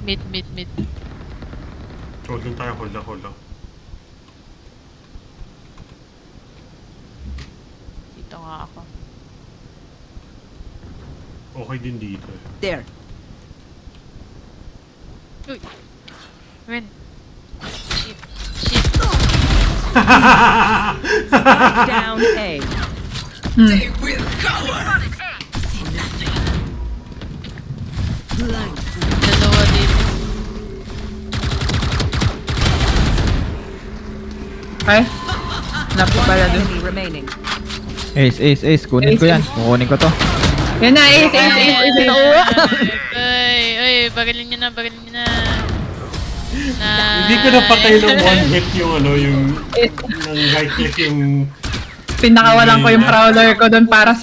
Mid. Hold lang tayo, hold lang. Dito nga ako. Okay din dito eh. There. Uy! Win. Shit. Down A. Dalawa dito. Ay. Napo pala dun. Enemy remaining. Ace. Kunin ko yan. Kukunin ko to. Yan na, ace. Ay, bagalin nyo na. Hindi ko napatay ng one hit yung yung right click yung Pinakawalan ko yung prowler ko dun para sa